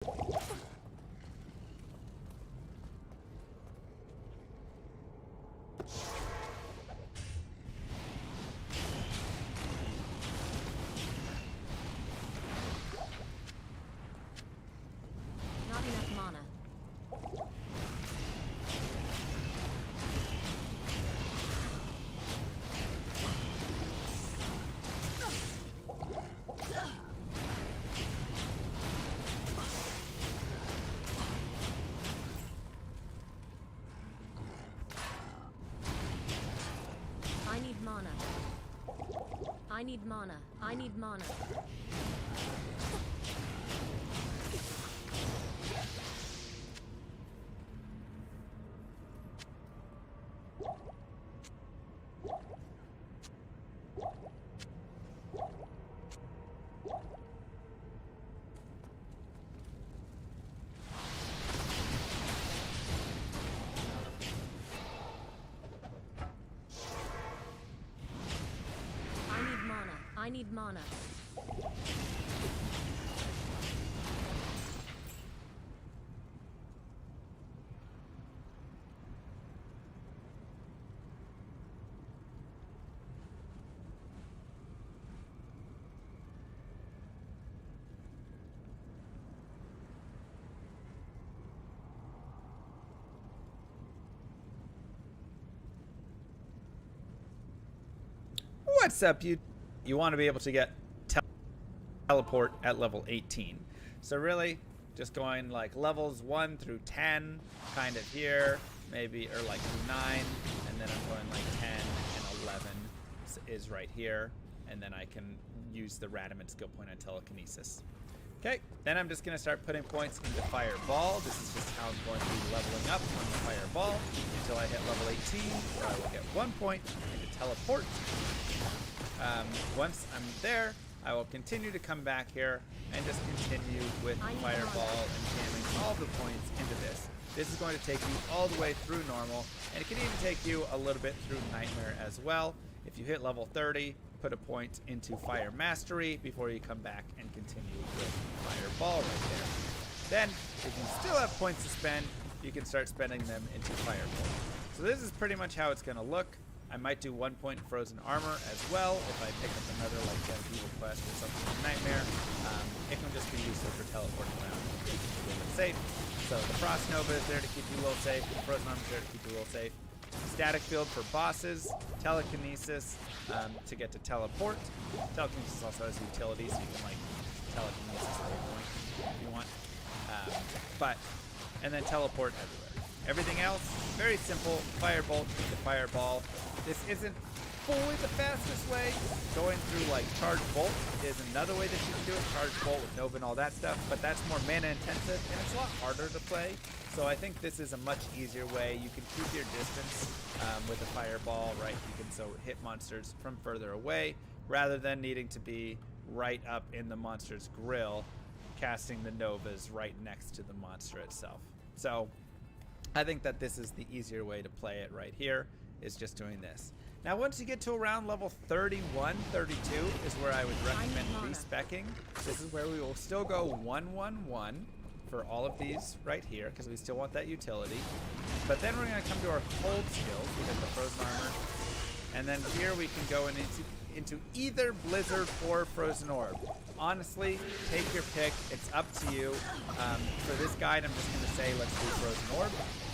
Not enough mana. I need mana. I need mana. I need mana. I need mana. What's up, you want to be able to get teleport at level 18. So really, just going like levels 1 through 10, kind of here, maybe, or like 9, and then I'm going like 10 and 11 is right here, and then I can use the Radamant skill point on telekinesis. Okay, then I'm just going to start putting points into Fireball. This is just how I'm going to be leveling up on the Fireball until I hit level 18, where I will get 1 point into Teleport. Once I'm there, I will continue to come back here and just continue with Fireball and jamming all the points into this. This is going to take you all the way through normal, and it can even take you a little bit through Nightmare as well. If you hit level 30, put a point into Fire Mastery before you come back and continue with Fireball right there. Then, if you still have points to spend, you can start spending them into Fireball. So this is pretty much how it's going to look. I might do 1 point Frozen Armor as well if I pick up another like Dead Evil Quest or something like Nightmare. It can just be useful for teleporting around and keeping you a little bit safe. So the Frost Nova is there to keep you a little safe. The Frozen Armor is there to keep you a little safe. Static Field for bosses. Telekinesis to get to teleport. Telekinesis also has utility, so you can like telekinesis at any point if you want. And then teleport everywhere. Everything else, very simple. Firebolt into Fireball. This isn't fully the fastest way. Going through like Charge Bolt is another way that you can do it. Charge Bolt with Nova and all that stuff, but that's more mana intensive and it's a lot harder to play. So I think this is a much easier way. You can keep your distance with a Fireball, right? You can so hit monsters from further away rather than needing to be right up in the monster's grill, casting the Novas right next to the monster itself. So I think that this is the easier way to play it right here, is just doing this. Now once you get to around level 31, 32 is where I would recommend respecking. This is where we will still go 1-1-1 for all of these right here, because we still want that utility. But then we're going to come to our hold skills. We get the Frozen Armor. And then here we can go into either Blizzard or Frozen Orb. Honestly, take your pick. It's up to you. For this guide, I'm just going to say let's do Frozen Orb.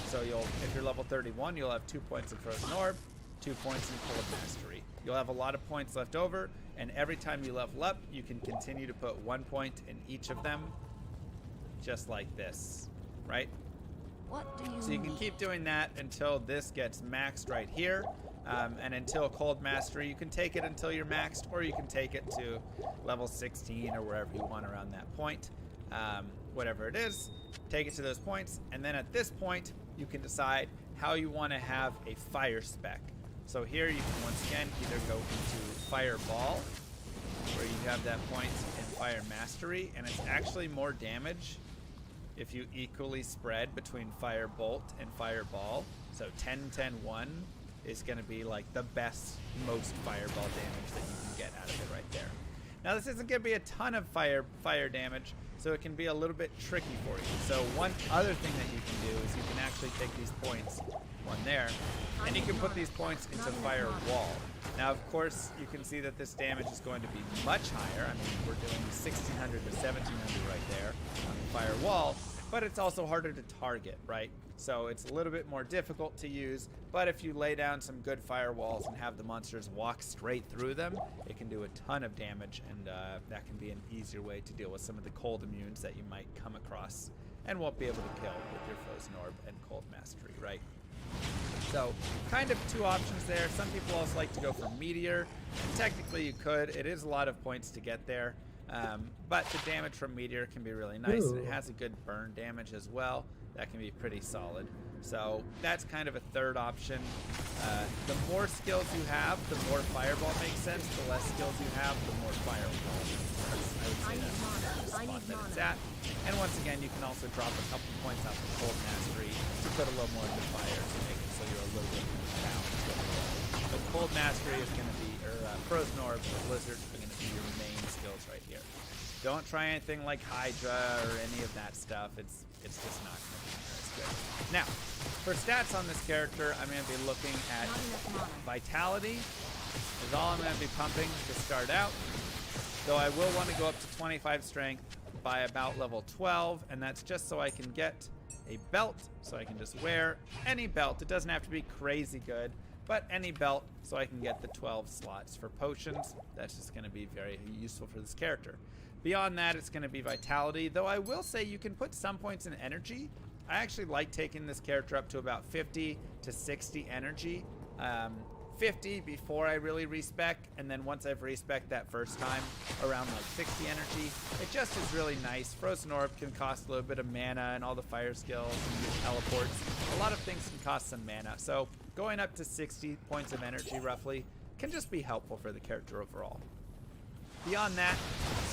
So if you're level 31, you'll have 2 points in Frozen Orb, 2 points in Cold Mastery. You'll have a lot of points left over, and every time you level up, you can continue to put 1 point in each of them, just like this, right? What do you So you can keep doing that until this gets maxed right here. And until Cold Mastery, you can take it until you're maxed, or you can take it to level 16 or wherever you want around that point. Whatever it is, take it to those points, and then at this point, you can decide how you want to have a fire spec. So here you can once again either go into Fireball, where you have that point in Fire Mastery, and it's actually more damage if you equally spread between Firebolt and Fireball. So 10-10-1 is going to be like the best, most Fireball damage that you can get out of it right there. Now this isn't going to be a ton of fire damage, so it can be a little bit tricky for you. So one other thing that you can do is you can actually take these points, one there, and you can put these points into fire wall. Now of course you can see that this damage is going to be much higher. I mean, we're doing 1600 to 1700 right there on the fire wall, but it's also harder to target, right? So it's a little bit more difficult to use, but if you lay down some good firewalls and have the monsters walk straight through them, it can do a ton of damage, and that can be an easier way to deal with some of the cold immunes that you might come across and won't be able to kill with your Frozen Orb and Cold Mastery, right? So kind of two options there. Some people also like to go for Meteor, and technically you could. It is a lot of points to get there, but the damage from Meteor can be really nice, and it has a good burn damage as well. That can be pretty solid. So that's kind of a third option. The more skills you have, the more Fireball makes sense. The less skills you have, the more Fireball makes sense. I would say that's the spot that it's at. And once again, you can also drop a couple points off the Cold Mastery to put a little more into fire to make it so you're a little bit balanced. But Cold Mastery is going to be, or Frozen Orb or Blizzard are going to be your main skills right here. Don't try anything like Hydra or any of that stuff. It's just not going to be as good. Now, for stats on this character, I'm going to be looking at Vitality is all I'm going to be pumping to start out. Though I will want to go up to 25 strength by about level 12, and that's just so I can get a belt, so I can just wear any belt. It doesn't have to be crazy good, but any belt, so I can get the 12 slots for potions. That's just going to be very useful for this character. Beyond that, it's going to be Vitality, though I will say you can put some points in Energy. I actually like taking this character up to about 50 to 60 Energy. 50 before I really respec, and then once I've respec that first time, around like 60 energy. It just is really nice. Frozen Orb can cost a little bit of mana, and all the fire skills and your teleports. A lot of things can cost some mana, so going up to 60 points of energy roughly can just be helpful for the character overall. Beyond that,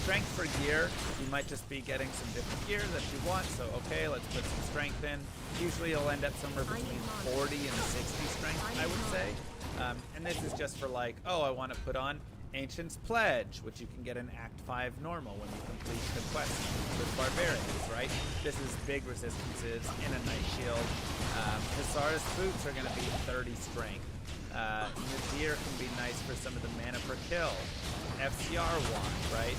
strength for gear, you might just be getting some different gear that you want, so okay, let's put some strength in. Usually you'll end up somewhere between 40 and 60 strength, I would say. And this is just for like, oh, I want to put on Ancient's Pledge, which you can get in Act 5 normal when you complete the quest with Barbarians, right? This is big resistances in a Night Shield. Hussar's Boots are going to be 30 strength. Nadir can be nice for some of the mana per kill. FCR wand, right?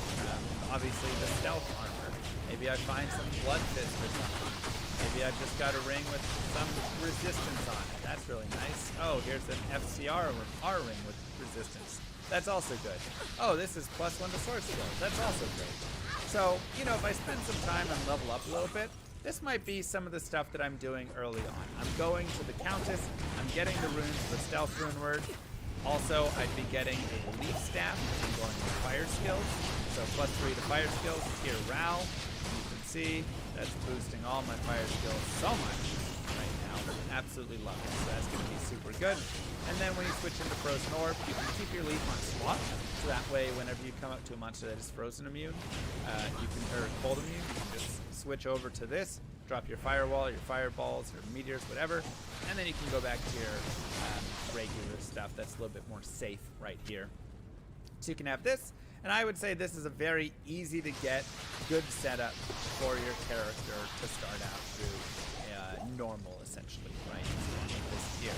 Obviously the stealth armor. Maybe I find some Blood Fist or something. Maybe I've just got a ring with some resistance on it. That's really nice. Oh, here's an FCR R ring with resistance. That's also good. Oh, this is +1 to sword skills. That's also great. So, you know, if I spend some time and level up a little bit, this might be some of the stuff that I'm doing early on. I'm going to the Countess. I'm getting the runes for Stealth Rune Word. Also, I'd be getting a Leaf Staff, because I'm going with fire skills. So +3 to fire skills. Here, Ral. You can see that's boosting all my fire skills so much right now. Absolutely love it. So that's going to be super good. And then when you switch into Frozen Orb, you can keep your Leaf on swap. So that way, whenever you come up to a monster that is Frozen immune, you can, or Cold immune, you can just switch over to this, drop your Firewall, your Fireballs, or Meteors, whatever, and then you can go back to your regular stuff that's a little bit more safe right here. So you can have this. And I would say this is a very easy to get, good setup for your character to start out through normal, essentially, right? This here.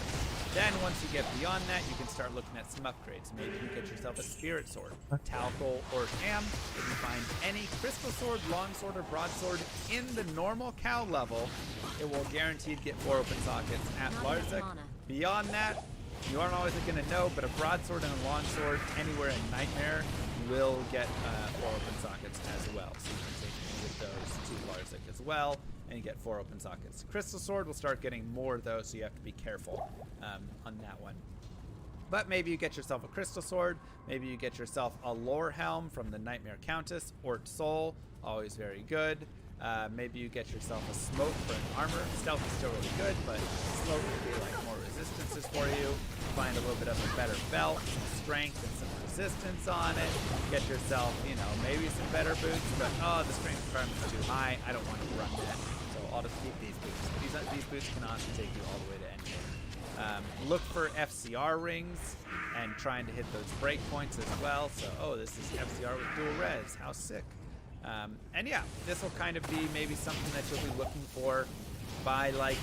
Then once you get beyond that, you can start looking at some upgrades. Maybe you get yourself a Spirit Sword, Talcol, or Tam. If you find any Crystal Sword, Longsword, or Broadsword in the normal cow level, it will guaranteed get 4 open sockets at Larzik. Beyond that, you aren't always going to know, but a Broadsword and a Longsword anywhere in Nightmare will get 4 open sockets as well. So you can take with those to Larzik as well, and you get 4 open sockets. Crystal Sword will start getting more though, so you have to be careful on that one. But maybe you get yourself a Crystal Sword, maybe you get yourself a Lore Helm from the Nightmare Countess, Ort Soul, always very good. Maybe you get yourself a Smoke for an armor. Stealth is still really good, but Smoke will be like more resistances for you. Find a little bit of a better belt, some strength and some resistance on it. Get yourself, you know, maybe some better boots, but oh, the strength requirement's too high. I don't want to run that. So I'll just keep these boots. These boots can honestly take you all the way to endgame. Look for FCR rings and trying to hit those break points as well. So, oh, this is FCR with dual res. How sick. And yeah, this will kind of be maybe something that you'll be looking for by like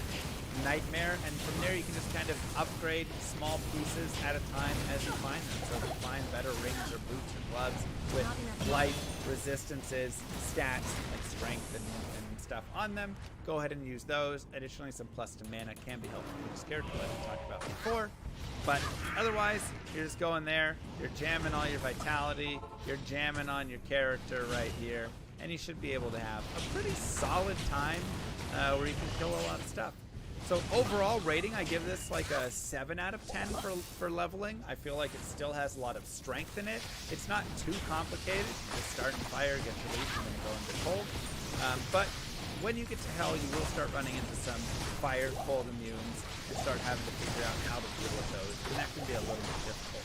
Nightmare, and from there you can just kind of upgrade small pieces at a time as you find them. So if you find better rings or boots or gloves with life, resistances, stats like strength and stuff on them, go ahead and use those. Additionally, some plus to mana can be helpful for this character, like we talked about before. But otherwise, you're just going there, you're jamming all your vitality, you're jamming on your character right here, and you should be able to have a pretty solid time where you can kill a lot of stuff. So overall rating, I give this like a 7 out of 10 for leveling. I feel like it still has a lot of strength in it. It's not too complicated. You just start in fire, get relief, and then go into cold. But when you get to hell, you will start running into some fire, cold immunes, and start having to figure out how to deal with those. And that can be a little bit difficult.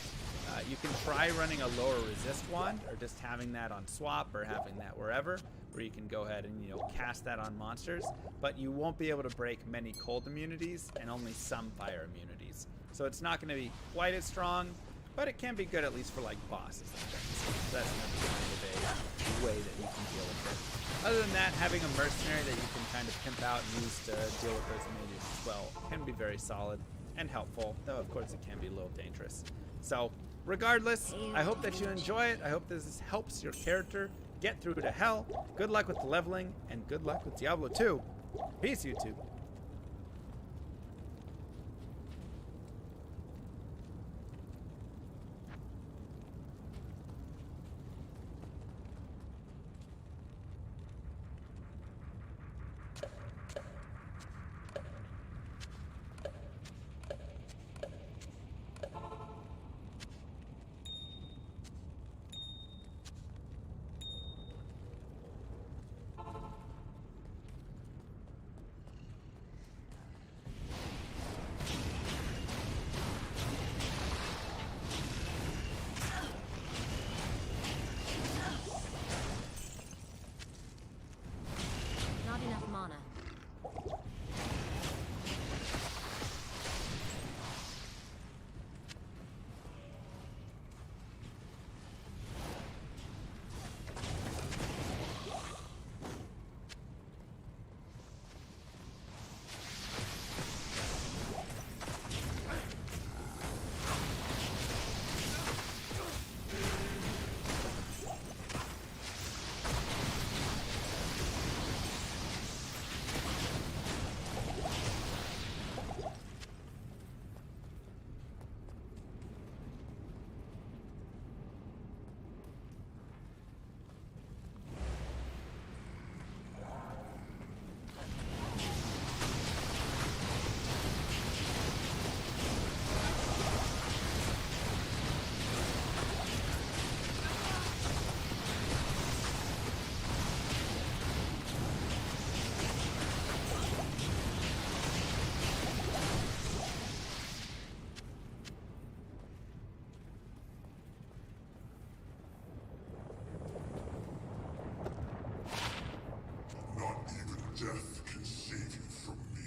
You can try running a lower resist wand, or just having that on swap, or having that wherever, where you can go ahead and, you know, cast that on monsters, but you won't be able to break many cold immunities and only some fire immunities. So it's not going to be quite as strong, but it can be good at least for like bosses and things. So that's another kind of a way that you can deal with it. Other than that, having a mercenary that you can kind of pimp out and use to deal with those immunities as well can be very solid and helpful, though of course it can be a little dangerous. So regardless, I hope that you enjoy it. I hope this helps your character get through to hell. Good luck with the leveling, and good luck with Diablo 2. Peace, YouTube. Not enough mana. Death can save you from me.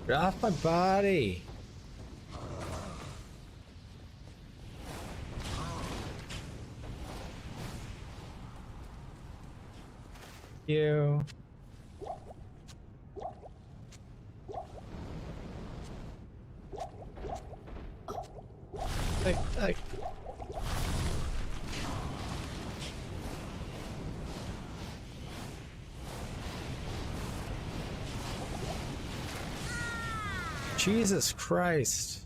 Get off my body! You. Like. Jesus Christ.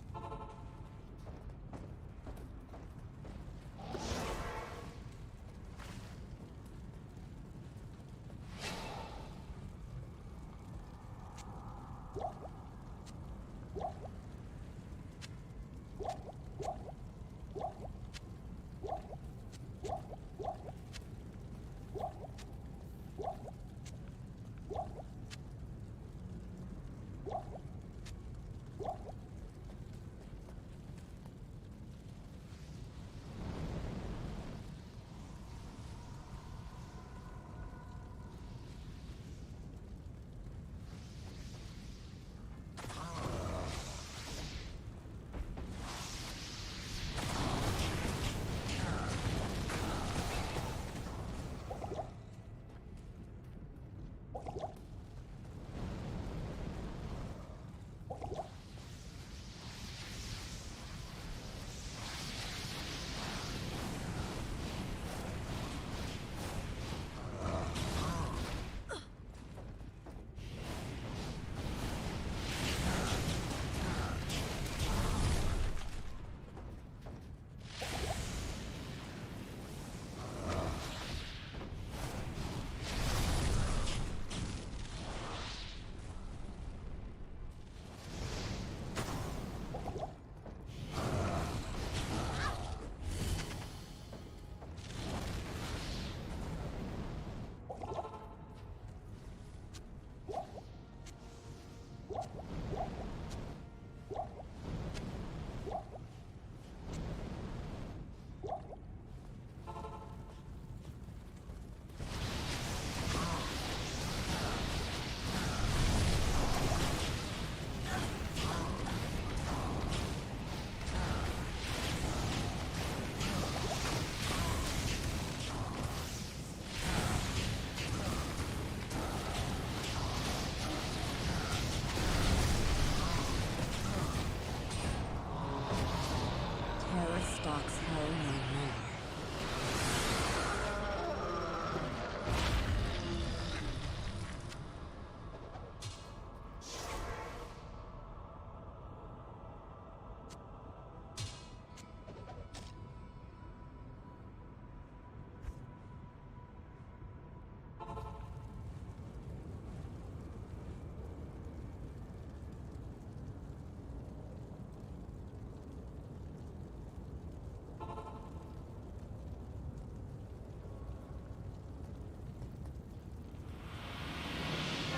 Terror stalks hell no more.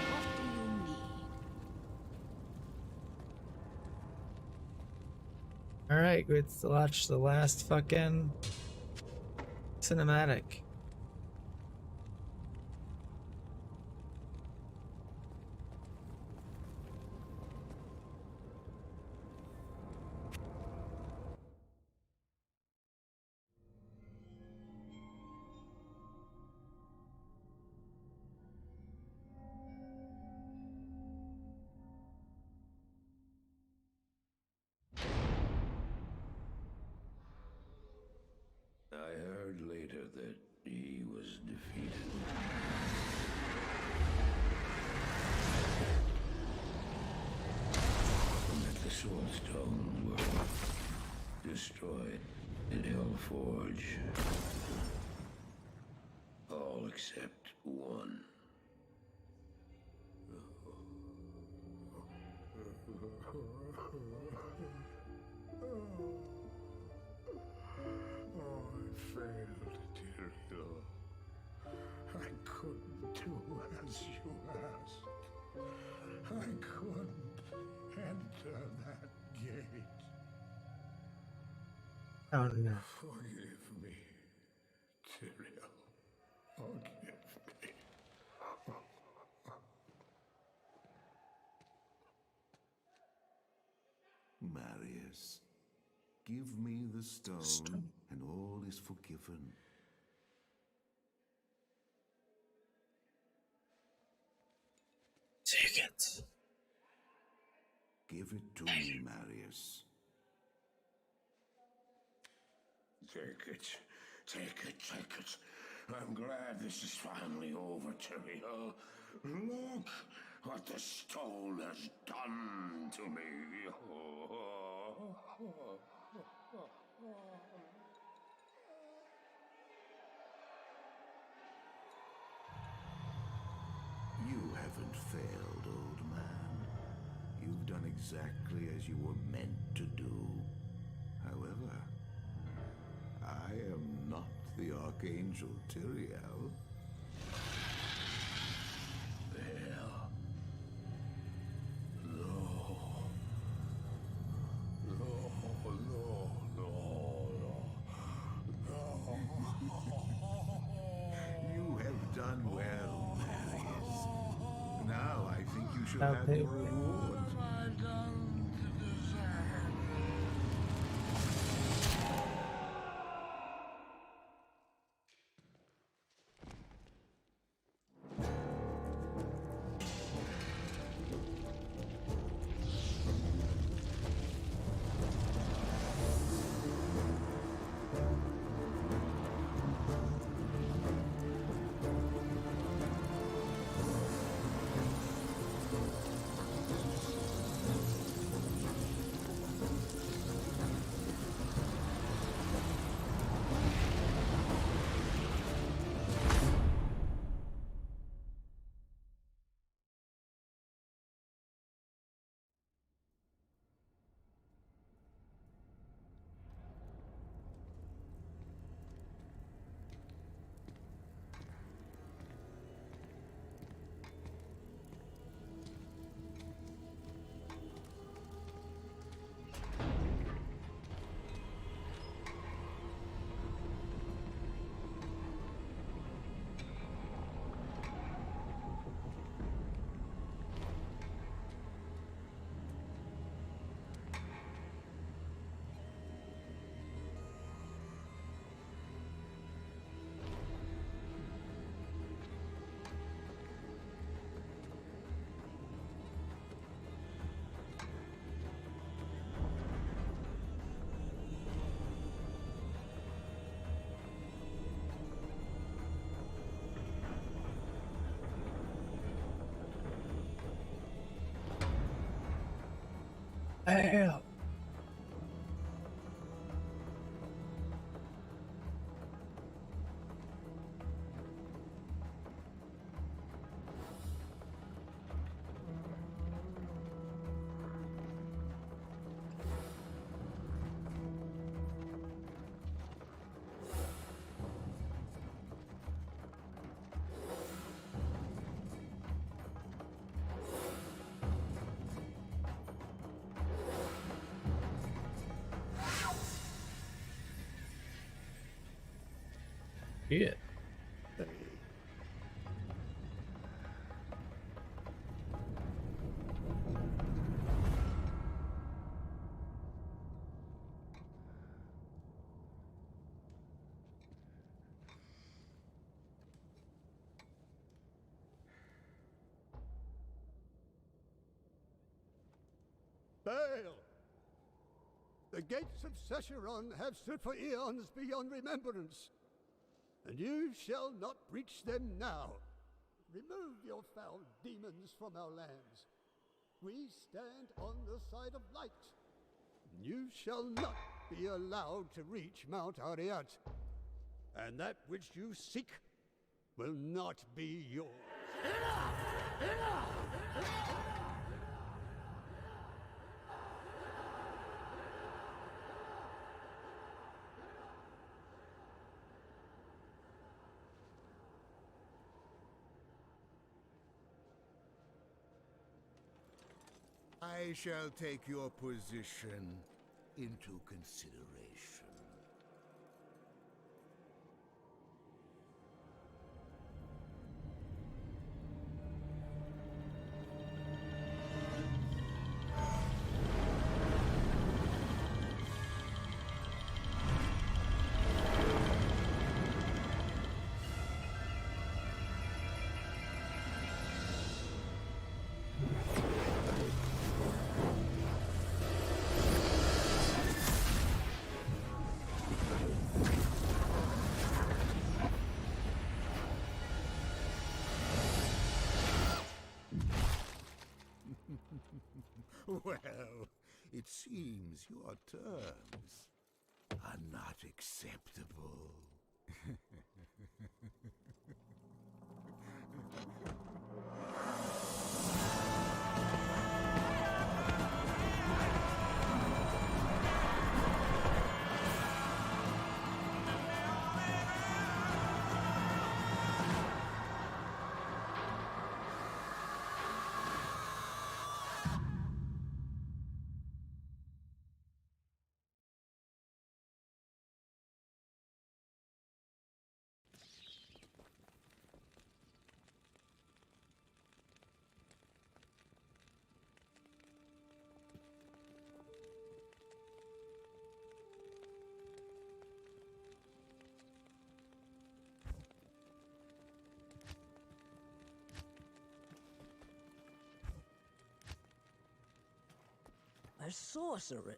What do you need? Alright, let's watch the last fucking cinematic. I heard later that he was defeated. And that the Soul Stone were destroyed in Hellforge. All except one. Oh, I failed, Tyrael. I couldn't do as you asked. I couldn't enter that gate. Oh no. Forgive me, Tyrael. Forgive me. Marius, give me the stone, and all is forgiven. Take it. Give it to me, Marius. Take it. Take it, take it. I'm glad this is finally over, Tyrael. Look, what the stone has done to me. You haven't failed, old man. You've done exactly as you were meant to do. However, I am not the Archangel Tyrael. You have done well, Marius. Now I think you should have Okay. your reward. Hell. Shit. Bail! The gates of Secheron have stood for eons beyond remembrance, and you shall not breach them now. Remove your foul demons from our lands. We stand on the side of light. You shall not be allowed to reach Mount Ariat, and that which you seek will not be yours. I shall take your position into consideration. Well, it seems your terms are not acceptable. A sorcerer.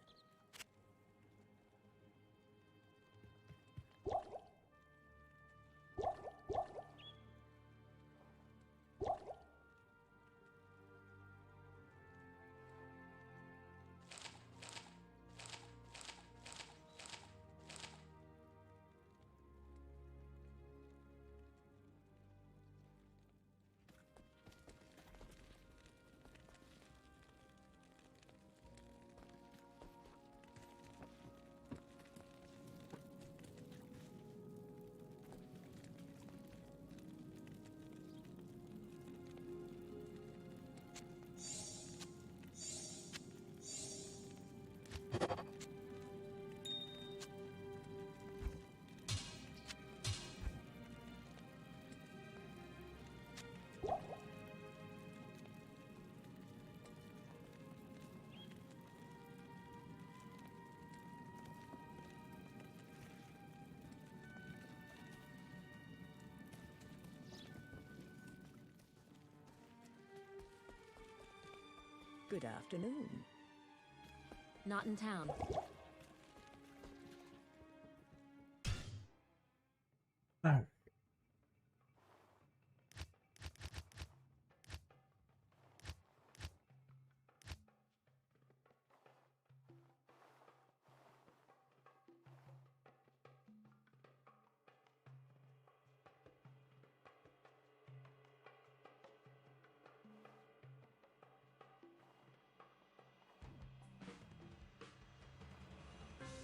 Good afternoon. Not in town. Alright.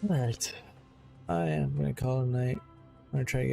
Alright. I am gonna call it a night. I'm gonna try to